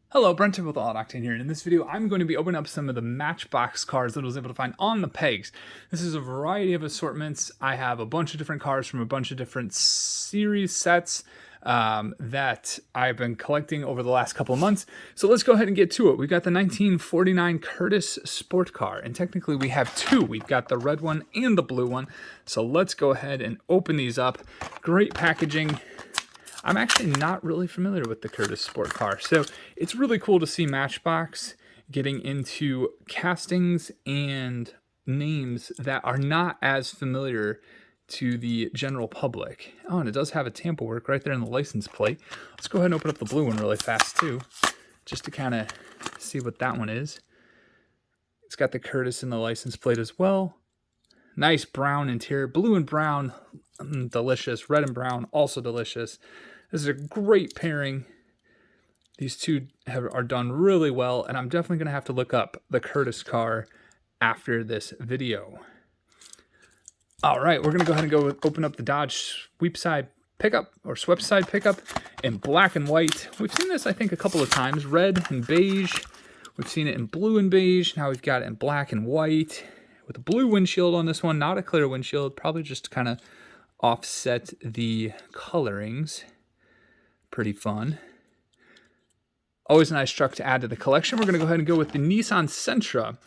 Hello, Brent with All Octane here, and in this video I'm going to be opening up some of the Matchbox cars that I was able to find on the pegs. This is a variety of assortments. I have a bunch of different cars from a bunch of different series sets that I've been collecting over the last couple of months. So let's go ahead and get to it. We've got the 1949 Curtis Sport Car, and technically we have two. We've got the red one and the blue one. So let's go ahead and open these up. Great packaging. I'm actually not really familiar with the Curtis Sport Car, so it's really cool to see Matchbox getting into castings and names that are not as familiar to the general public. Oh, and it does have a tamper work right there in the license plate. Let's go ahead and open up the blue one really fast too, just to kind of see what that one is. It's got the Curtis in the license plate as well. Nice brown interior, blue and brown, delicious. Red and brown, also delicious. This is a great pairing. These two are done really well, and I'm definitely going to have to look up the Curtis car after this video. All right, we're going to go ahead and open up the Dodge Sweepside pickup, or Swepside pickup, in black and white. We've seen this, I think, a couple of times. Red and beige. We've seen it in blue and beige. Now we've got it in black and white with a blue windshield on this one. Not a clear windshield, probably just to kind of offset the colorings. Pretty fun. Always a nice truck to add to the collection. We're going to go ahead and go with the Nissan Sentra.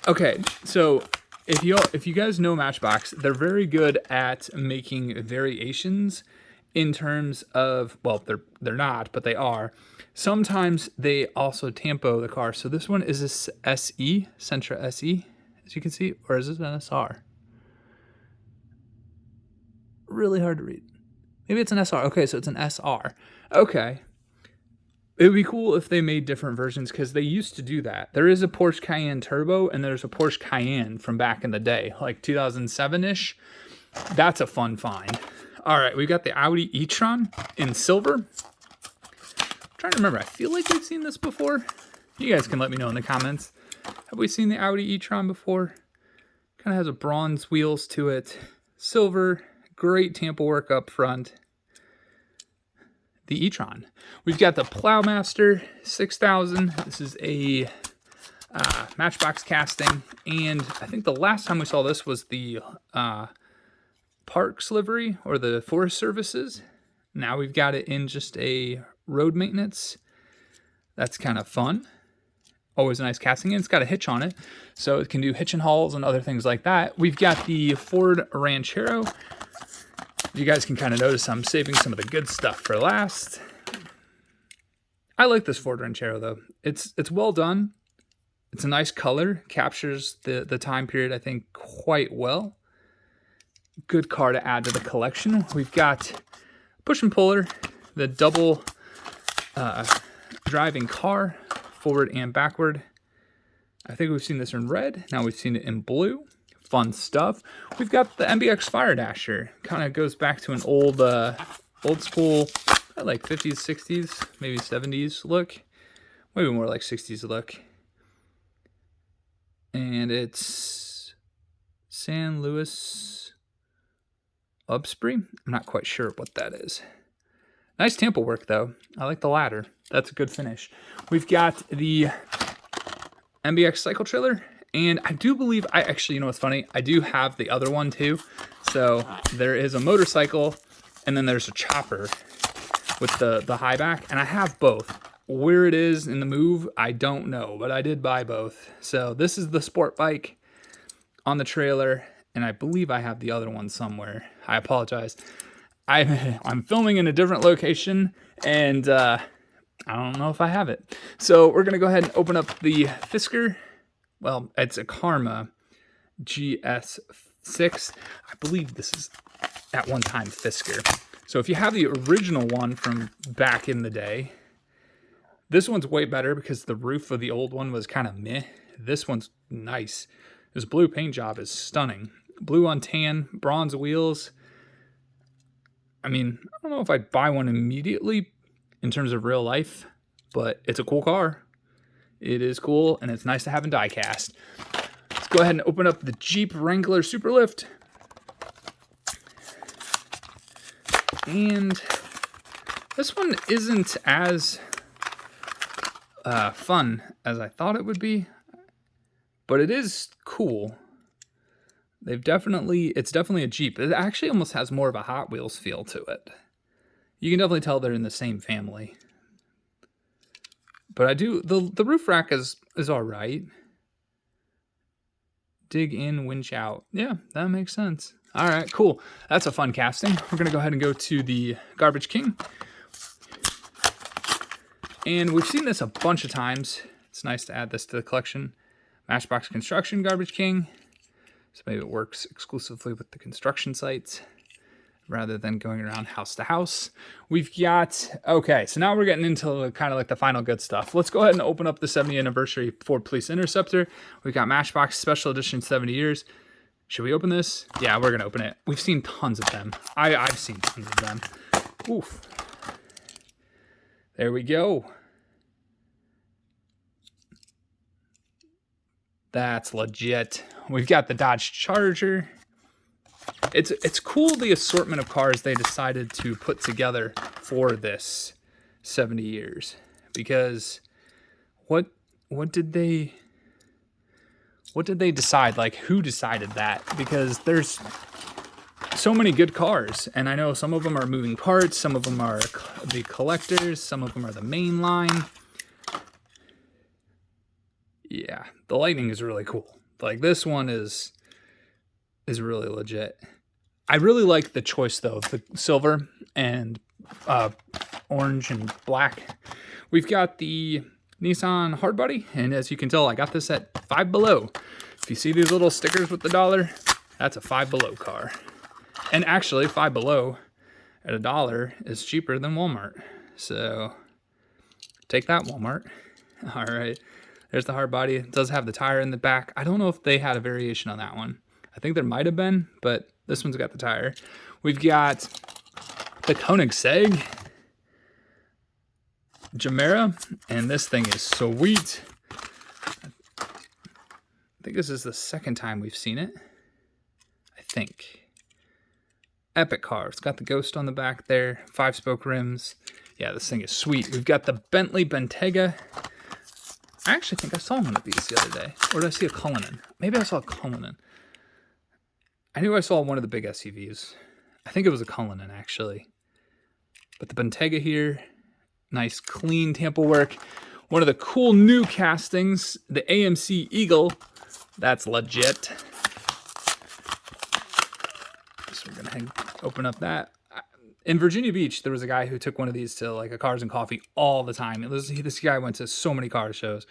Okay, so if you guys know Matchbox, they're very good at making variations in terms of, well, they're not, but they are. Sometimes they also tampo the car. So this one is this SE, Sentra SE, as you can see, or is this an SR? Really hard to read. Maybe it's an SR. Okay, so it's an SR. Okay. It would be cool if they made different versions, because they used to do that. There is a Porsche Cayenne Turbo, and there's a Porsche Cayenne from back in the day, like 2007-ish. That's a fun find. All right, we got the Audi e-tron in silver. I'm trying to remember. I feel like we've seen this before. You guys can let me know in the comments. Have we seen the Audi e-tron before? Kind of has a bronze wheels to it. Silver. Great tamper work up front. The e-tron. We've got the Plowmaster 6000. This is a Matchbox casting, and I think the last time we saw this was the Parks livery, or the Forest Services. Now we've got it in just a road maintenance. That's kind of fun. Always a nice casting, and it's got a hitch on it, so it can do hitch and hauls and other things like that. We've got the Ford Ranchero. You guys can kind of notice I'm saving some of the good stuff for last. I like this Ford Ranchero though. It's well done. It's a nice color. Captures the time period, I think, quite well. Good car to add to the collection. We've got push and puller, the double driving car, forward and backward. I think we've seen this in red. Now we've seen it in blue. Fun stuff. We've got the MBX Fire Dasher. Kind of goes back to an old school, like 50s, 60s, maybe 70s look. Maybe more like 60s look. And it's San Luis Obsprey. I'm not quite sure what that is. Nice tamper work though. I like the ladder. That's a good finish. We've got the MBX Cycle Trailer. And I do believe, you know what's funny? I do have the other one too. So there is a motorcycle, and then there's a chopper with the high back. And I have both. Where it is in the move, I don't know, but I did buy both. So this is the sport bike on the trailer, and I believe I have the other one somewhere. I apologize. I'm filming in a different location, and I don't know if I have it. So we're going to go ahead and open up the Fisker. Well, it's a Karma GS6. I believe this is at one time Fisker. So if you have the original one from back in the day, this one's way better because the roof of the old one was kind of meh. This one's nice. This blue paint job is stunning. Blue on tan, bronze wheels. I mean, I don't know if I'd buy one immediately in terms of real life, but it's a cool car. It is cool, and it's nice to have in die-cast. Let's go ahead and open up the Jeep Wrangler Superlift. And this one isn't as fun as I thought it would be, but it is cool. It's definitely a Jeep. It actually almost has more of a Hot Wheels feel to it. You can definitely tell they're in the same family. But the roof rack is all right. Dig in, winch out. Yeah, that makes sense. All right, cool. That's a fun casting. We're going to go ahead and go to the Garbage King. And we've seen this a bunch of times. It's nice to add this to the collection. Matchbox Construction Garbage King. So maybe it works exclusively with the construction sites rather than going around house to house. We've got, okay, so now we're getting into kind of like the final good stuff. Let's go ahead and open up the 70th anniversary Ford Police Interceptor. We've got Matchbox Special Edition 70 years. Should we open this? Yeah, we're gonna open it. We've seen tons of them. I've seen tons of them. Oof. There we go. That's legit. We've got the Dodge Charger. It's cool the assortment of cars they decided to put together for this 70 years, because what did they decide? Like, who decided that? Because there's so many good cars, and I know some of them are moving parts, some of them are the collectors, some of them are the main line. Yeah, the Lightning is really cool. Like, this one is really legit. I really like the choice, though, of the silver and orange and black. We've got the Nissan Hardbody, and as you can tell, I got this at Five Below. If you see these little stickers with the $1, that's a Five Below car. And actually, Five Below at $1 is cheaper than Walmart. So take that, Walmart. All right, there's the Hardbody. It does have the tire in the back. I don't know if they had a variation on that one. I think there might have been, but this one's got the tire. We've got the Koenigsegg Gemera, and this thing is sweet. I think this is the second time we've seen it. I think. Epic car. It's got the ghost on the back there. 5-spoke rims. Yeah, this thing is sweet. We've got the Bentley Bentayga. I actually think I saw one of these the other day. Or did I see a Cullinan? Maybe I saw a Cullinan. I knew I saw one of the big SUVs. I think it was a Cullinan, actually. But the Bentayga here, nice clean Tampa work. One of the cool new castings, the AMC Eagle. That's legit. So we're gonna open up that. In Virginia Beach, there was a guy who took one of these to like a Cars and Coffee all the time. This guy went to so many car shows,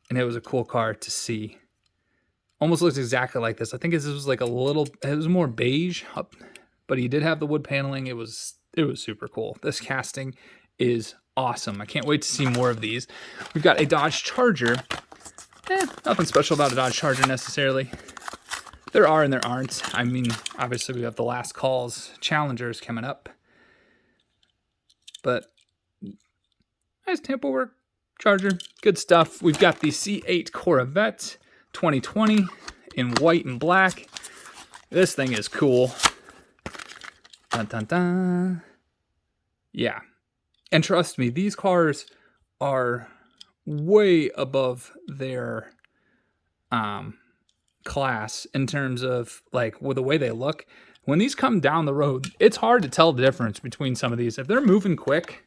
and it was a cool car to see. Almost looks exactly like this. I think this was like it was more beige, but he did have the wood paneling. It was super cool. This casting is awesome. I can't wait to see more of these. We've got a Dodge Charger. Nothing special about a Dodge Charger necessarily. There are and there aren't. I mean, obviously we have the Last Calls Challengers coming up. But nice Tampa work Charger. Good stuff. We've got the C8 Corvette 2020 in white and black. This thing is cool. Dun, dun, dun. Yeah. And trust me, these cars are way above their class in terms of like with the way they look. When these come down the road, it's hard to tell the difference between some of these. If they're moving quick,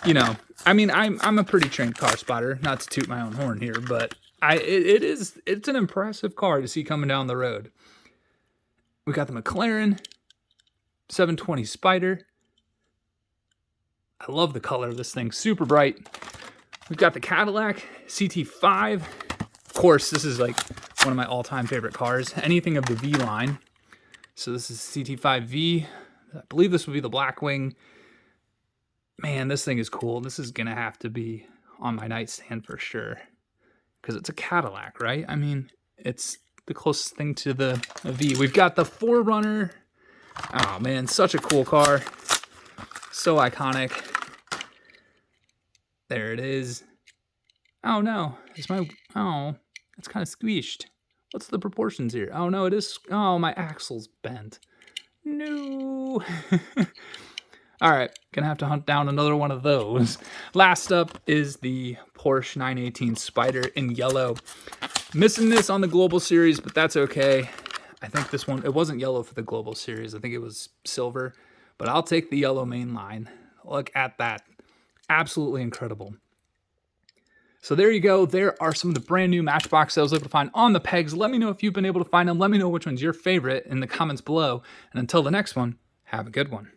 you know, I mean, I'm a pretty trained car spotter, not to toot my own horn here, but it's an impressive car to see coming down the road. We got the McLaren 720 Spider. I love the color of this thing, super bright. We've got the Cadillac CT5. Of course, this is like one of my all-time favorite cars. Anything of the V line. So this is CT5V. I believe this would be the Blackwing. Man, this thing is cool. This is gonna have to be on my nightstand for sure, because it's a Cadillac, right? I mean, it's the closest thing to the V. We've got the 4Runner. Oh man, such a cool car. So iconic. There it is. Oh no, it's my, oh, it's kind of squished. What's the proportions here? Oh no, it is, oh, my axle's bent. No. All right, gonna have to hunt down another one of those. Last up is the Porsche 918 Spider in yellow. Missing this on the Global Series, but that's okay. I think this one, it wasn't yellow for the Global Series. I think it was silver, but I'll take the yellow main line. Look at that. Absolutely incredible. So there you go. There are some of the brand new Matchbox I was able to find on the pegs. Let me know if you've been able to find them. Let me know which one's your favorite in the comments below. And until the next one, have a good one.